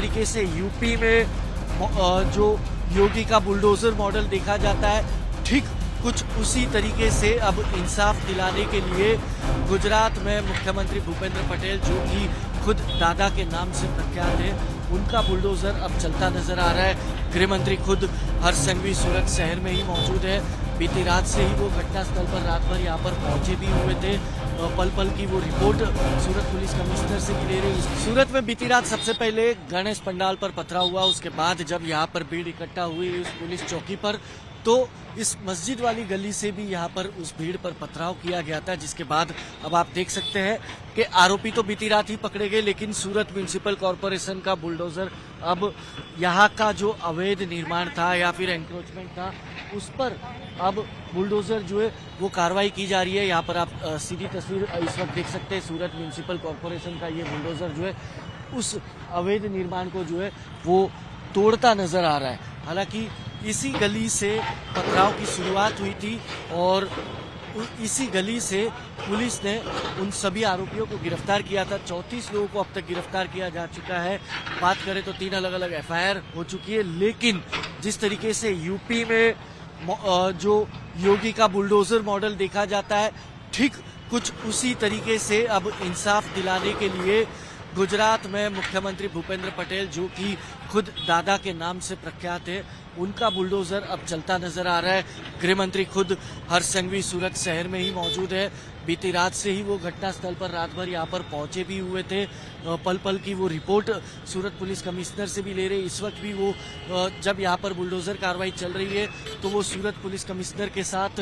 तरीके से यूपी में जो योगी का बुलडोजर मॉडल देखा जाता है, ठीक कुछ उसी तरीके से अब इंसाफ दिलाने के लिए गुजरात में मुख्यमंत्री भूपेंद्र पटेल, जो कि खुद दादा के नाम से प्रख्यात है, उनका बुलडोजर अब चलता नजर आ रहा है। गृह मंत्री खुद हरसंघवी सूरत शहर में ही मौजूद है। बीती रात से ही वो घटनास्थल पर रात भर यहाँ पर पहुंचे भी हुए थे। पल पल की वो रिपोर्ट सूरत पुलिस कमिश्नर से भी ले रही है। सूरत में बीती रात सबसे पहले गणेश पंडाल पर पथराव हुआ, उसके बाद जब यहाँ पर भीड़ इकट्ठा हुई उस पुलिस चौकी पर, तो इस मस्जिद वाली गली से भी यहाँ पर उस भीड़ पर पथराव किया गया था, जिसके बाद अब आप देख सकते हैं कि आरोपी तो बीती रात ही पकड़े गए, लेकिन सूरत म्युनिसिपल कॉरपोरेशन का बुलडोजर अब यहाँ का जो अवैध निर्माण था या फिर एंक्रोचमेंट था, उस पर अब बुलडोजर जो है वो कार्रवाई की जा रही है। यहाँ पर आप सीधी तस्वीर इस वक्त देख सकते हैं। सूरत म्युनिसिपल कॉरपोरेशन का ये बुलडोजर जो है उस अवैध निर्माण को जो है वो तोड़ता नजर आ रहा है। हालांकि इसी गली से पथराव की शुरुआत हुई थी और इसी गली से पुलिस ने उन सभी आरोपियों को गिरफ्तार किया था। 34 लोगों को अब तक गिरफ्तार किया जा चुका है। बात करें तो 3 अलग अलग एफआईआर हो चुकी है, लेकिन जिस तरीके से यूपी में जो योगी का बुलडोजर मॉडल देखा जाता है, ठीक कुछ उसी तरीके से अब इंसाफ दिलाने के लिए गुजरात में मुख्यमंत्री भूपेंद्र पटेल, जो कि खुद दादा के नाम से प्रख्यात है, उनका बुलडोजर अब चलता नजर आ रहा है। गृह मंत्री खुद हरसंघवी सूरत शहर में ही मौजूद है। बीती रात से ही वो घटनास्थल पर रात भर यहाँ पर पहुंचे भी हुए थे। पल पल की वो रिपोर्ट सूरत पुलिस कमिश्नर से भी ले रही है। इस वक्त भी वो जब यहाँ पर बुलडोजर कार्रवाई चल रही है तो वो सूरत पुलिस कमिश्नर के साथ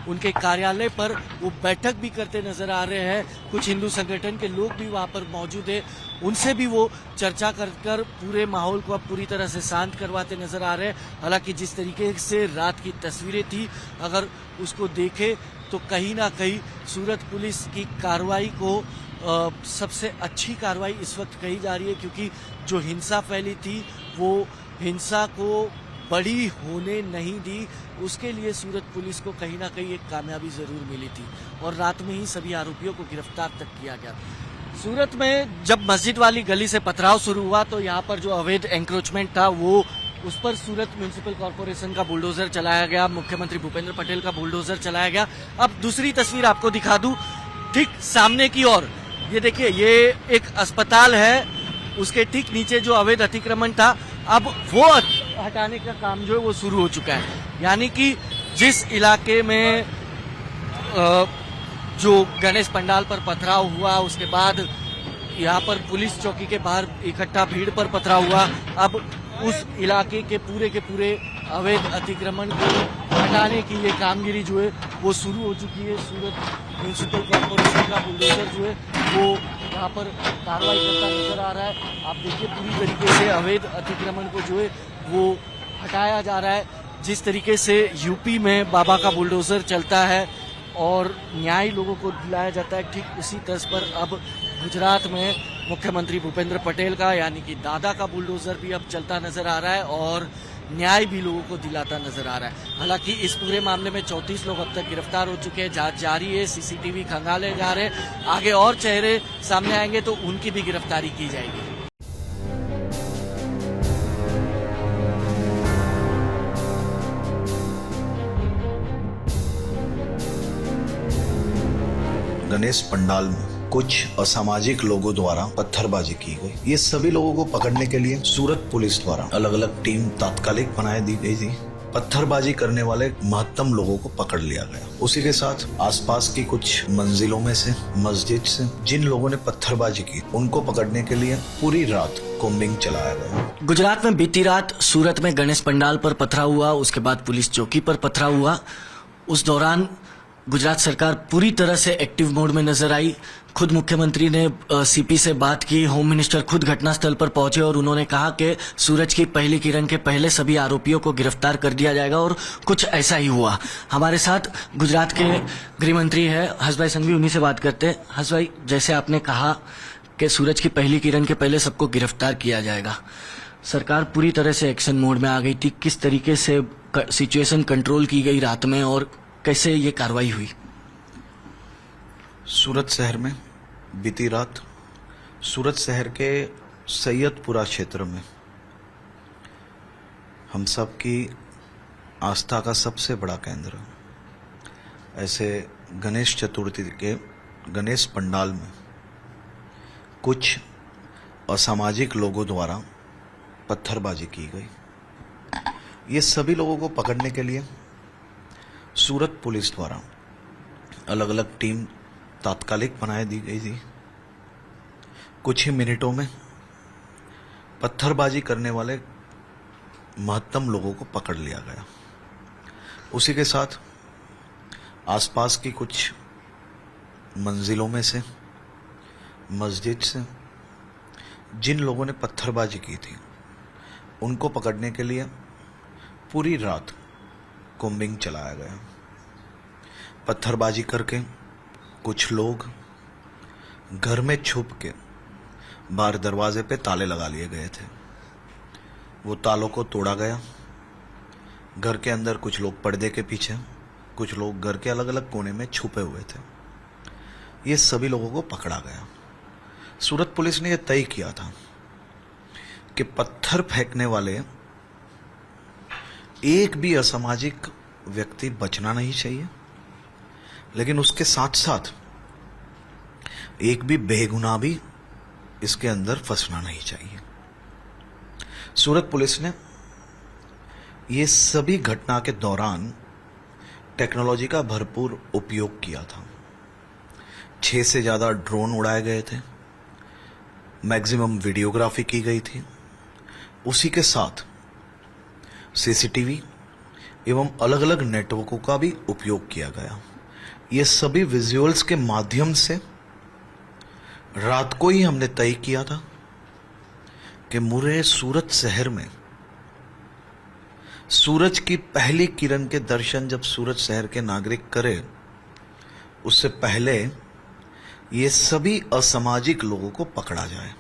उनके कार्यालय पर वो बैठक भी करते नजर आ रहे हैं। कुछ हिंदू संगठन के लोग भी वहाँ पर मौजूद है, उनसे भी वो चर्चा कर पूरे माहौल को अब पूरी तरह से शांत करवाते नजर आ रहे हैं। हालांकि जिस तरीके से रात की तस्वीरें थी, अगर उसको देखें तो कहीं ना कहीं सूरत पुलिस की कार्रवाई को सबसे अच्छी कार्रवाई इस वक्त कही जा रही है, क्योंकि जो हिंसा फैली थी वो हिंसा को बड़ी होने नहीं दी। उसके लिए सूरत पुलिस को कहीं ना कहीं एक कामयाबी जरूर मिली थी और रात में ही सभी आरोपियों को गिरफ्तार तक किया गया। सूरत में जब मस्जिद वाली गली से पथराव शुरू हुआ तो यहाँ पर जो अवैध एंक्रोचमेंट था वो उस पर सूरत म्युनिसिपल कॉरपोरेशन का बुलडोजर चलाया गया, मुख्यमंत्री भूपेंद्र पटेल का बुलडोजर चलाया गया। अब दूसरी तस्वीर आपको दिखा दूं, ठीक सामने की ओर ये देखिए, ये एक अस्पताल है, उसके ठीक नीचे जो अवैध अतिक्रमण था अब वो हटाने का काम जो है वो शुरू हो चुका है। यानी कि जिस इलाके में जो गणेश पंडाल पर पथराव हुआ, उसके बाद यहाँ पर पुलिस चौकी के बाहर इकट्ठा भीड़ पर पथराव हुआ, अब उस इलाके के पूरे अवैध अतिक्रमण को हटाने की ये कामगिरी जो है वो शुरू हो चुकी है। सूरत म्युनिसिपल कॉरपोरेशन का बुलडोजर जो है वो यहाँ पर कार्रवाई करता नजर आ रहा है। आप देखिए पूरी तरीके से अवैध अतिक्रमण को जो है वो हटाया जा रहा है। जिस तरीके से यूपी में बाबा का बुलडोजर चलता है और न्याय लोगों को दिलाया जाता है, ठीक उसी तर्ज पर अब गुजरात में मुख्यमंत्री भूपेंद्र पटेल का यानी कि दादा का बुलडोजर भी अब चलता नजर आ रहा है और न्याय भी लोगों को दिलाता नजर आ रहा है। हालांकि इस पूरे मामले में 34 लोग अब तक गिरफ्तार हो चुके हैं, जांच जारी है, सीसीटीवी खंगाले जा रहे हैं, आगे और चेहरे सामने आएंगे तो उनकी भी गिरफ्तारी की जाएगी। गणेश पंडाल में कुछ असामाजिक लोगों द्वारा पत्थरबाजी की गई। ये सभी लोगों को पकड़ने के लिए सूरत पुलिस द्वारा अलग अलग टीम तात्कालिक बनाए दी गई थी। पत्थरबाजी करने वाले महत्तम लोगों को पकड़ लिया गया। उसी के साथ आसपास की कुछ मंजिलों में से, मस्जिद से जिन लोगों ने पत्थरबाजी की, उनको पकड़ने के लिए पूरी रात कोम्बिंग चलाया गया। गुजरात में बीती रात सूरत में गणेश पंडाल पर पथराव हुआ, उसके बाद पुलिस चौकी पर पथराव हुआ। उस दौरान गुजरात सरकार पूरी तरह से एक्टिव मोड में नजर आई। खुद मुख्यमंत्री ने सीपी से बात की, होम मिनिस्टर खुद घटनास्थल पर पहुंचे और उन्होंने कहा कि सूरज की पहली किरण के पहले सभी आरोपियों को गिरफ्तार कर दिया जाएगा और कुछ ऐसा ही हुआ। हमारे साथ गुजरात के गृह मंत्री है हर्ष भाई संघवी, उन्हीं से बात करते हैं। हर्ष भाई, जैसे आपने कहा कि सूरज की पहली किरण के पहले सबको गिरफ्तार किया जाएगा, सरकार पूरी तरह से एक्शन मोड में आ गई थी, किस तरीके से सिचुएशन कंट्रोल की गई रात में और कैसे ये कार्रवाई हुई? सूरत शहर में बीती रात सूरत शहर के सैयदपुरा क्षेत्र में हम सब की आस्था का सबसे बड़ा केंद्र, ऐसे गणेश चतुर्थी के गणेश पंडाल में कुछ असामाजिक लोगों द्वारा पत्थरबाजी की गई। ये सभी लोगों को पकड़ने के लिए सूरत पुलिस द्वारा अलग अलग टीम तात्कालिक बनाए दी गई थी। कुछ ही मिनटों में पत्थरबाजी करने वाले महत्तम लोगों को पकड़ लिया गया। उसी के साथ आसपास की कुछ मंजिलों में से, मस्जिद से जिन लोगों ने पत्थरबाजी की थी उनको पकड़ने के लिए पूरी रात कोम्बिंग चलाया गया। पत्थरबाजी करके कुछ लोग घर में छुप के बाहर दरवाजे पे ताले लगा लिए गए थे। वो तालों को तोड़ा गया। घर के अंदर कुछ लोग पर्दे के पीछे, कुछ लोग घर के अलग अलग कोने में छुपे हुए थे। ये सभी लोगों को पकड़ा गया। सूरत पुलिस ने यह तय किया था कि पत्थर फेंकने वाले एक भी असामाजिक व्यक्ति बचना नहीं चाहिए, लेकिन उसके साथ साथ एक भी बेगुनाह भी इसके अंदर फंसना नहीं चाहिए। सूरत पुलिस ने ये सभी घटना के दौरान टेक्नोलॉजी का भरपूर उपयोग किया था। 6 से ज्यादा ड्रोन उड़ाए गए थे, मैक्सिमम वीडियोग्राफी की गई थी। उसी के साथ सीसीटीवी एवं अलग अलग नेटवर्कों का भी उपयोग किया गया। ये सभी विजुअल्स के माध्यम से रात को ही हमने तय किया था कि पूरे सूरत शहर में सूरज की पहली किरण के दर्शन जब सूरत शहर के नागरिक करें, उससे पहले ये सभी असामाजिक लोगों को पकड़ा जाए।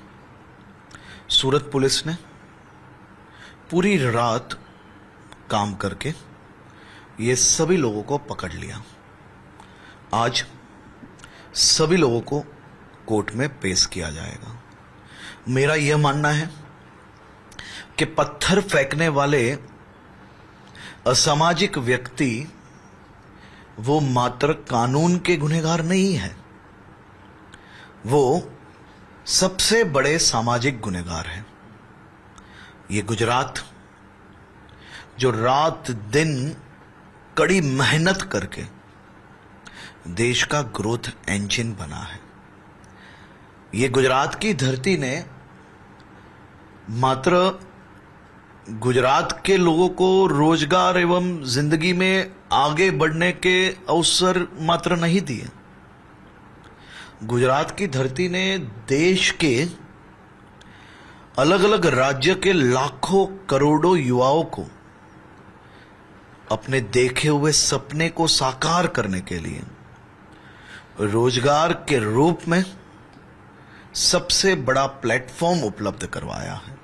सूरत पुलिस ने पूरी रात काम करके ये सभी लोगों को पकड़ लिया। आज सभी लोगों को कोर्ट में पेश किया जाएगा। मेरा यह मानना है कि पत्थर फेंकने वाले असामाजिक व्यक्ति वो मात्र कानून के गुनहगार नहीं है, वो सबसे बड़े सामाजिक गुनहगार हैं। ये गुजरात जो रात दिन कड़ी मेहनत करके देश का ग्रोथ इंजन बना है, ये गुजरात की धरती ने मात्र गुजरात के लोगों को रोजगार एवं जिंदगी में आगे बढ़ने के अवसर मात्र नहीं दिए। गुजरात की धरती ने देश के अलग अलग राज्य के लाखों करोड़ों युवाओं को अपने देखे हुए सपने को साकार करने के लिए रोजगार के रूप में सबसे बड़ा प्लेटफॉर्म उपलब्ध करवाया है।